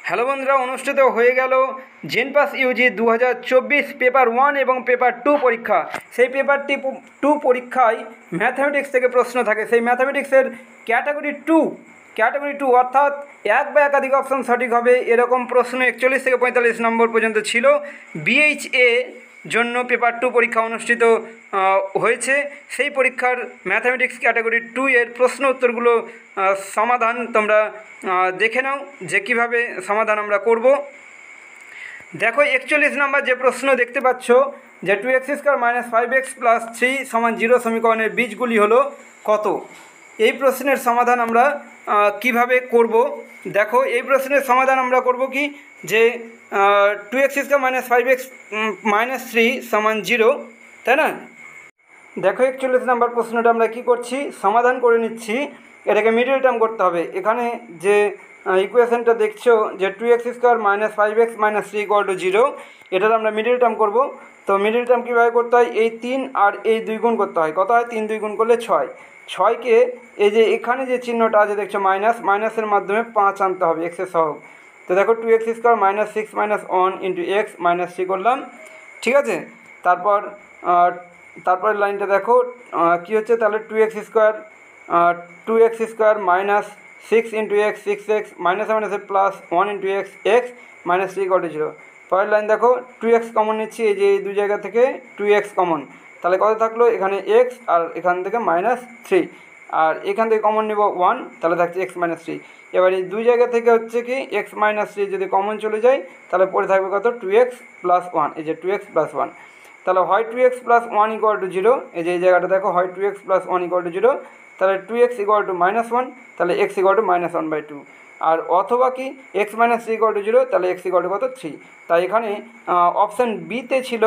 Hello বন্ধুরা, অনুষ্ঠিত হয়ে গেল জেনপাস ইউজি 2024 পেপার 1 এবং পেপার 2 পরীক্ষা। সেই পেপারটি 2 পরীক্ষায় ম্যাথামেটিক্স থেকে প্রশ্ন থাকে। সেই ম্যাথামেটিক্সের ক্যাটাগরি টু অর্থাৎ এক বা একাধিক অপশন সঠিক হবে এরকম প্রশ্ন 41 থেকে 45 নম্বর পর্যন্ত ছিল। বিএইচএ জন্য পেপার 2 পরীক্ষা অনুষ্ঠিত হয়েছে। সেই পরীক্ষার ম্যাথামেটিক্স ক্যাটাগরি 2 এর প্রশ্ন উত্তরগুলো সমাধান তোমরা দেখে নাও যে কীভাবে সমাধান আমরা করব। দেখো 41 নম্বর যে প্রশ্ন দেখতে পাচ্ছ যে 2x² - 5x + 3 = 0 সমীকরণের বীজগুলি হলো কত। এই প্রশ্নের সমাধান আমরা কিভাবে করব। দেখো এই প্রশ্নের সমাধান আমরা করব কি যে 2x² - 5x - 3 = 0, তাই না। দেখো 41 নম্বর প্রশ্নটা আমরা কি করছি, সমাধান করে নিচ্ছি। এটাকে মিডল টার্ম করতে হবে। এখানে যে ইকুয়েশনটা দেখছো যে 2x² - 5x - 3 = 0, এটার আমরা মিডল টার্ম করব। তো মিডল টার্ম কীভাবে করতে হয়, এই 3 আর এই 2 গুণ করতে হয়। কত হয়, 3 2 গুণ করলে 6। 6কে এই যে এখানে যে চিহ্নটা আছে দেখছো মাইনাসের মাধ্যমে 5 আনতে হবে এক্সের সহগ। তো দেখো 2x² - 6 - 1 × x - 3 করলাম, ঠিক আছে। তারপর লাইনটা দেখো কি হচ্ছে, তাহলে 2x² - 6 × x 6x plus 1 × x - 3 = 0। পরের লাইন দেখো 2x কমন নিচ্ছি, এই যে এই দুই জায়গা থেকে 2x কমন, তাহলে কত থাকলো এখানে x আর এখান থেকে -3, আর এখান থেকে কমন নেব 1, তাহলে থাকছে x - 3। এবার এই দুই জায়গা থেকে হচ্ছে কি x - 3 যদি কমন চলে যায় তাহলে পরে থাকবে কত 2x + 1, এই যে 2x + 1, তাহলে হয় 2x + 1 = 0, এই যে এই জায়গাটা দেখো হয় 2x + 1 = 0, তাহলে 2x = -1, তাহলে x = -1/2, আর অথবা কি x - 3 = 0, তাহলে x = কত 3। তাই এখানে অপশান বিতে ছিল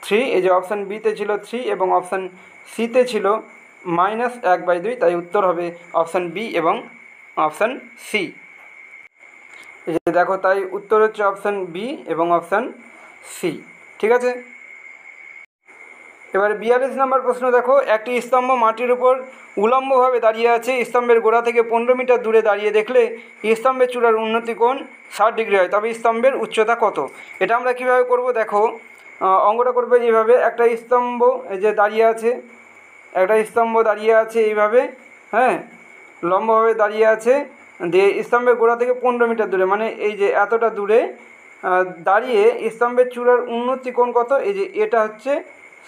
3, এই যে অপশান বিতে ছিল 3 এবং অপশান সিতে ছিল -1/2, তাই উত্তর হবে অপশান বি এবং অপশান সি। এই যে দেখো, তাই উত্তর হচ্ছে অপশান বি এবং অপশান সি, ঠিক আছে। এবারে 42 নম্বর প্রশ্ন দেখো, একটি স্তম্ভ মাটির উপর উলম্বভাবে দাঁড়িয়ে আছে। স্তম্ভের গোড়া থেকে 15 মিটার দূরে দাঁড়িয়ে দেখলে স্তম্ভের চূড়ার উন্নতি কোণ 60 ডিগ্রি হয়, তবে স্তম্ভের উচ্চতা কত। এটা আমরা কীভাবে করব, দেখো অঙ্কটা করবে এইভাবে। একটা স্তম্ভ এই যে দাঁড়িয়ে আছে, এইভাবে, হ্যাঁ, লম্বভাবে দাঁড়িয়ে আছে, দিয়ে স্তম্ভের গোড়া থেকে 15 মিটার দূরে, মানে এই যে এতটা দূরে দাঁড়িয়ে স্তম্ভের চূড়ার উন্নতি কোণ কত, এই যে এটা হচ্ছে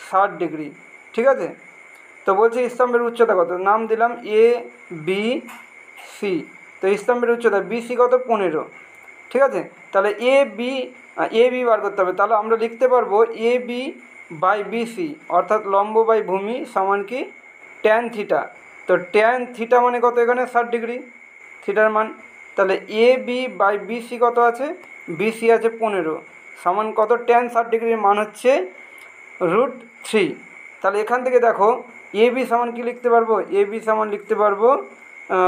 60 ডিগ্রি, ঠিক আছে। তো বলছি স্তম্ভের উচ্চতা কত, নাম দিলাম এ বি সি। তো স্তম্ভের উচ্চতা বিসি কত 15, ঠিক আছে। তাহলে এ বি বার করতে হবে। তাহলে আমরা লিখতে পারবো এ বি বাই বিসি অর্থাৎ লম্ব বাই ভূমি সমান কি tan থিটা। তো tan থিটা মানে কত, এখানে 60 ডিগ্রি থিটার মান। তাহলে এ বি বাই বিসি কত আছে, বিসি আছে 15, সমান কত tan 60 ডিগ্রির মান হচ্ছে √3। তাহলে এখান থেকে দেখো এ বি সমান কি লিখতে পারবো, এ বি সমান লিখতে পারবো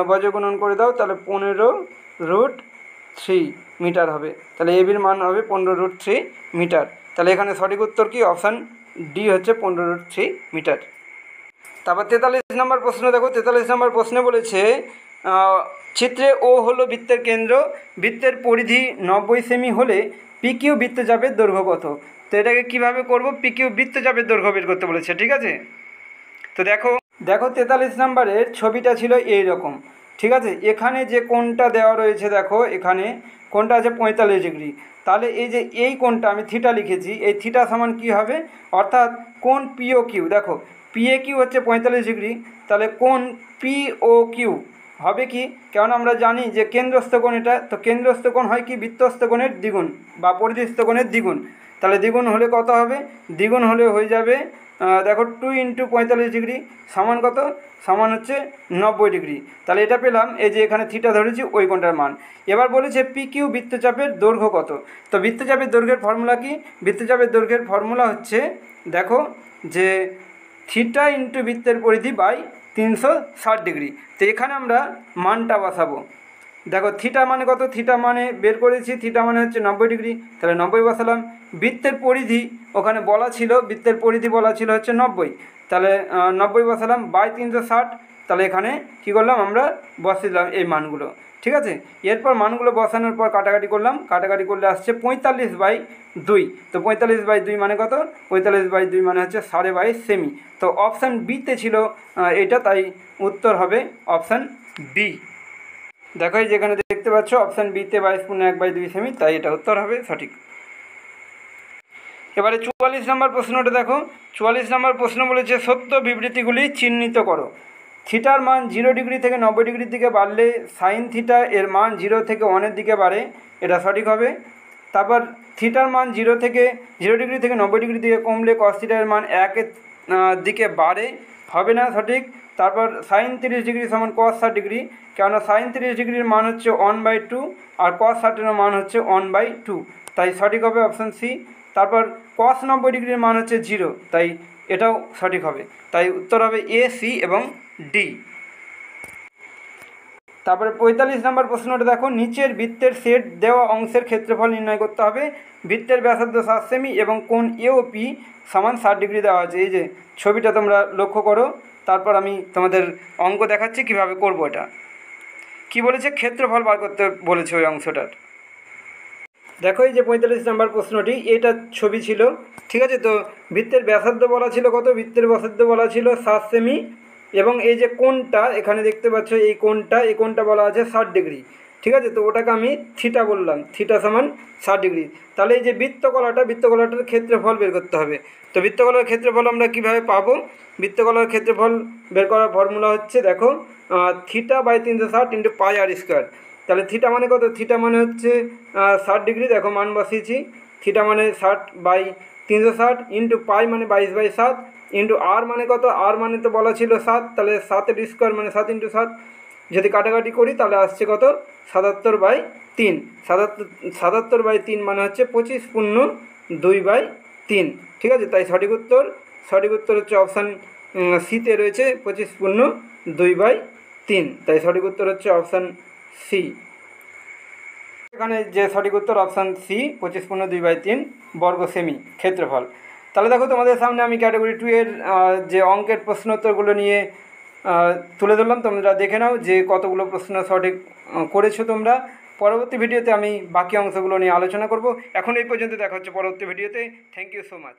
বজ্রগুণন করে দাও, তাহলে 15√3 মিটার হবে। তাহলে এ বির মান হবে 15√3 মিটার। তাহলে এখানে সঠিক উত্তর কি অপশান ডি হচ্ছে 15√3 মিটার। তারপর 43 নম্বর প্রশ্ন দেখো, 43 নম্বর প্রশ্নে বলেছে চিত্রে ও হলো বৃত্তের কেন্দ্র, বৃত্তের পরিধি 90 সেমি হলে পিকিউ বৃত্তচাপের দৈর্ঘ্য কত। তো এটাকে কীভাবে করব, পিকিউ বৃত্তচাপের দৈর্ঘ্য বের করতে বলেছে, ঠিক আছে। তো দেখো 43 নম্বরের ছবিটা ছিল এই রকম, ঠিক আছে। এখানে যে কোণটা দেওয়া রয়েছে দেখো, এখানে কোণটা আছে 45 ডিগ্রি। তাহলে এই যে এই কোণটা আমি থিটা লিখেছি, এই থিটা সমান কী হবে, অর্থাৎ কোণ পিও কিউ, দেখো পিএ কিউ হচ্ছে 45 ডিগ্রি, তাহলে কোণ পিও কিউ হবে কি, কারণ আমরা জানি যে কেন্দ্রস্থ কোণ এটা, তো কেন্দ্রস্থ কোণ হয় কি বৃত্তস্থ কোণের দ্বিগুণ বা পরিধিস্থ কোণের দ্বিগুণ। তাহলে দ্বিগুণ হলে কত হবে, দ্বিগুণ হলে হয়ে যাবে দেখো 2 × 45 ডিগ্রি সমান কত, সমান হচ্ছে 90 ডিগ্রি। তাহলে এটা পেলাম, এই যে এখানে থিটা ধরেছি ওই কোণটার মান। এবার বলেছে পি কিউ বৃত্তচাপের দৈর্ঘ্য কত। তো বৃত্তচাপের দৈর্ঘ্যের ফর্মুলা কি, বৃত্তচাপের দৈর্ঘ্যের ফর্মুলা হচ্ছে দেখো যে থিটা ইন্টু বৃত্তের পরিধি বাই 360 ডিগ্রি। তো এখানে আমরা মানটা বসাবো। দেখো থিটা মানে কত, থিটা মানে বের করেছি, থিটা মানে হচ্ছে 90 ডিগ্রি, তাহলে 90 বসালাম। বৃত্তের পরিধি ওখানে বলা ছিল, বৃত্তের পরিধি বলা ছিল হচ্ছে 90, তাহলে 90 বসালাম বাই 360। তাহলে এখানে কী করলাম, আমরা বসিয়ে দিলাম এই মানগুলো। ঠিক আছে। এরপর মানগুলো বসানোর পর কাটাকাটি করলাম, কাটাকাটি করলে আসছে 45/2। তো 45/2 মানে কত? 45/2 মানে হচ্ছে 22.5 সেমি। তো অপশান বিতে ছিল এটা, তাই উত্তর হবে অপশান বি। দেখো এই যেখানে দেখতে পাচ্ছ অপশান বিতে 22.1/2 সেমি, তাই এটা উত্তর হবে সঠিক। এবারে 44 নম্বর প্রশ্নটা দেখো। 44 নম্বর প্রশ্ন বলেছে সত্য বিবৃতিগুলি চিহ্নিত করো। থিটার মান 0 ডিগ্রি থেকে 90 ডিগ্রির দিকে বাড়লে সাইন থিটা এর মান 0 থেকে 1-এর দিকে বাড়ে, এটা সঠিক হবে। তারপর থিটার মান 0 ডিগ্রি থেকে 90 ডিগ্রির দিকে কমলে কস থিটার মান 1-এর দিকে বাড়ে, হবে না, সঠিক। তারপর সাইন 30 ডিগ্রি সমান কস 60 ডিগ্রি, কেননা সাইন 30 ডিগ্রির মান হচ্ছে 1/2 আর কস 60-এর মান হচ্ছে 1/2, তাই সঠিক হবে অপশান সি। তারপর কস 90 ডিগ্রির মান হচ্ছে 0, তাই এটাও সঠিক হবে, তাই উত্তর হবে এ, সি এবং ডি। তারপরে 45 নম্বর প্রশ্নটা দেখো। নিচের বৃত্তের সেট দেওয়া অংশের ক্ষেত্রফল নির্ণয় করতে হবে। বৃত্তের ব্যাসার্ধ 7 সেমি এবং কোণ এ ও পি সমান 60 ডিগ্রি দেওয়া আছে। এই যে ছবিটা তোমরা লক্ষ্য করো, তারপর আমি তোমাদের অঙ্ক দেখাচ্ছি কিভাবে করব। এটা কি বলেছে? ক্ষেত্রফল বার করতে বলেছে ওই অংশটার। দেখো এই যে 45 নম্বর প্রশ্নটি, এটা ছবি ছিল, ঠিক আছে। তো বৃত্তের ব্যাসার্ধ বলা ছিল কত? বৃত্তের ব্যাসার্ধ বলা ছিল 7 সেমি এবং এই যে কোণটা এখানে দেখতে পাচ্ছ, এই কোণটা বলা আছে 60 ডিগ্রি, ঠিক আছে। তো ওটাকে আমি থিটা বললাম, থিটা সমান 60 ডিগ্রি। তাহলে এই যে বৃত্তকলাটার ক্ষেত্রফল বের করতে হবে। তো বৃত্তকলার ক্ষেত্রফল আমরা কিভাবে পাবো? বৃত্তকলার ক্ষেত্রফল বের করার ফর্মুলা হচ্ছে, দেখো, θ/360 × πr²। তাহলে থিটা মানে কত? থিটা মানে হচ্ছে 60 ডিগ্রি, দেখো মান বসিয়েছি। থিটা মানে 60/360 ইন্টু পাই মানে 22/7 ইন্টু আর মানে কত? আর মানে তো বলা ছিল 7, তাহলে 7-এর² মানে 7 × 7। যদি কাটাকাটি করি তাহলে আসছে কত? 77/3। 77/3 মানে হচ্ছে 25/2/3, ঠিক আছে। তাই সঠিক উত্তর হচ্ছে অপশান সিতে রয়েছে 25/2/3, তাই সঠিক উত্তর হচ্ছে অপশান সি। এখানে যে সঠিক উত্তর অপশান সি, 25/2/3 বর্গ সেমি ক্ষেত্রফল। তাহলে দেখো তোমাদের সামনে আমি ক্যাটাগরি 2 এর যে অঙ্কের প্রশ্ন উত্তরগুলো নিয়ে তুলে ধরলাম, তোমরা দেখে নাও যে কতগুলো প্রশ্ন সঠিক করেছো তোমরা। পরবর্তী ভিডিওতে আমি বাকি অংশগুলো নিয়ে আলোচনা করব। এখন এই পর্যন্ত, দেখা হচ্ছে পরবর্তী ভিডিওতে। Thank you so much.